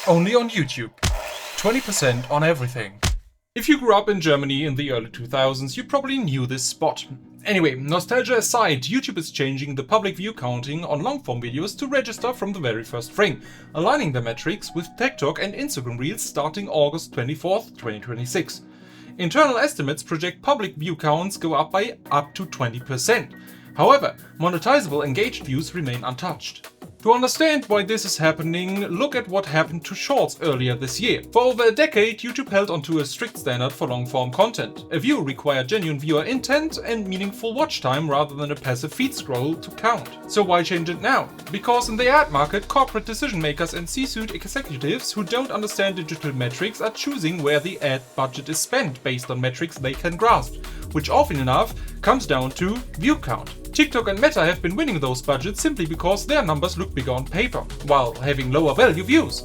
Only on YouTube. 20% on everything. If you grew up in Germany in the early 2000s, you probably knew this spot. Anyway, nostalgia aside, YouTube is changing the public view counting on long-form videos to register from the very first frame, aligning the metrics with TikTok and Instagram Reels starting August 24th, 2026. Internal estimates project public view counts go up by up to 20%. However, monetizable engaged views remain untouched. To understand why this is happening, look at what happened to Shorts earlier this year. For over a decade, YouTube held onto a strict standard for long-form content. A view required genuine viewer intent and meaningful watch time rather than a passive feed scroll to count. So why change it now? Because in the ad market, corporate decision makers and C-suite executives who don't understand digital metrics are choosing where the ad budget is spent based on metrics they can grasp, which often enough comes down to view count. TikTok and Meta have been winning those budgets simply because their numbers look bigger on paper, while having lower value views.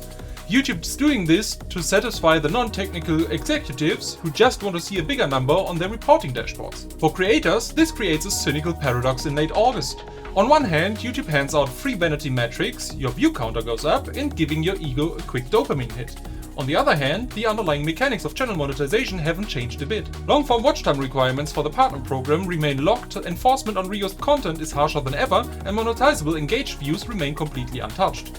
YouTube is doing this to satisfy the non-technical executives who just want to see a bigger number on their reporting dashboards. For creators, this creates a cynical paradox in late August. On one hand, YouTube hands out free vanity metrics, your view counter goes up, and giving your ego a quick dopamine hit. On the other hand, the underlying mechanics of channel monetization haven't changed a bit. Long-form watch time requirements for the partner program remain locked, enforcement on reused content is harsher than ever, and monetizable engaged views remain completely untouched.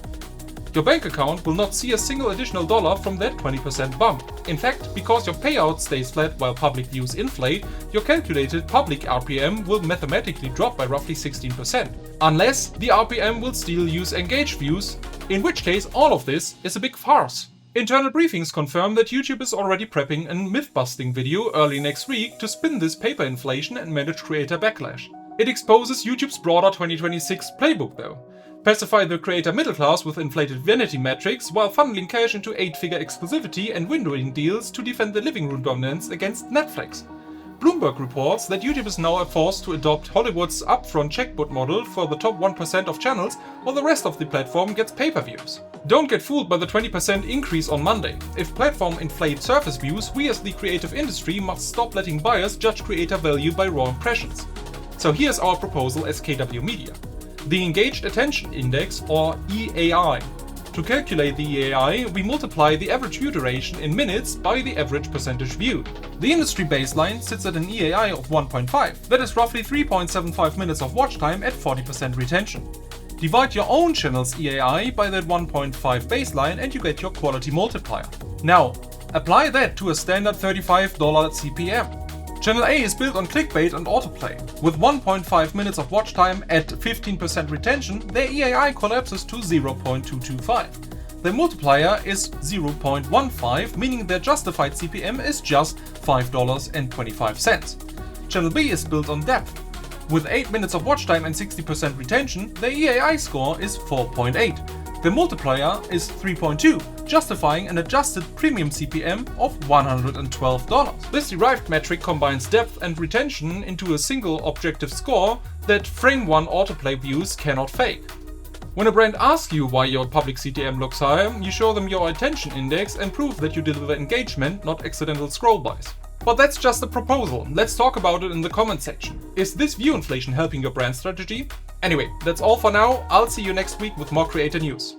Your bank account will not see a single additional dollar from that 20% bump. In fact, because your payout stays flat while public views inflate, your calculated public RPM will mathematically drop by roughly 16%. Unless the RPM will still use engaged views, in which case all of this is a big farce. Internal briefings confirm that YouTube is already prepping a myth-busting video early next week to spin this paper inflation and manage creator backlash. It exposes YouTube's broader 2026 playbook though. Pacify the creator middle class with inflated vanity metrics while funneling cash into 8-figure exclusivity and windowing deals to defend the living room dominance against Netflix. Bloomberg reports that YouTube is now forced to adopt Hollywood's upfront checkbook model for the top 1% of channels, while the rest of the platform gets pay-per-views. Don't get fooled by the 20% increase on Monday. If platform inflate surface views, we as the creative industry must stop letting buyers judge creator value by raw impressions. So here's our proposal as KW Media. The Engaged Attention Index, or EAI. To calculate the EAI, we multiply the average view duration in minutes by the average percentage viewed. The industry baseline sits at an EAI of 1.5, that is roughly 3.75 minutes of watch time at 40% retention. Divide your own channel's EAI by that 1.5 baseline and you get your quality multiplier. Now, apply that to a standard $35 CPM. Channel A is built on Clickbait and autoplay. With 1.5 minutes of watch time at 15% retention, their EAI collapses to 0.225. Their multiplier is 0.15, meaning their justified CPM is just $5.25. Channel B is built on depth. With 8 minutes of watch time and 60% retention, their EAI score is 4.8. The multiplier is 3.2, justifying an adjusted premium CPM of $112. This derived metric combines depth and retention into a single objective score that Frame 1 autoplay views cannot fake. When a brand asks you why your public CTM looks higher, you show them your attention index and prove that you deliver engagement, not accidental scroll buys. But that's just a proposal. Let's talk about it in the comment section. Is this view inflation helping your brand strategy? Anyway, that's all for now. I'll see you next week with more creator news.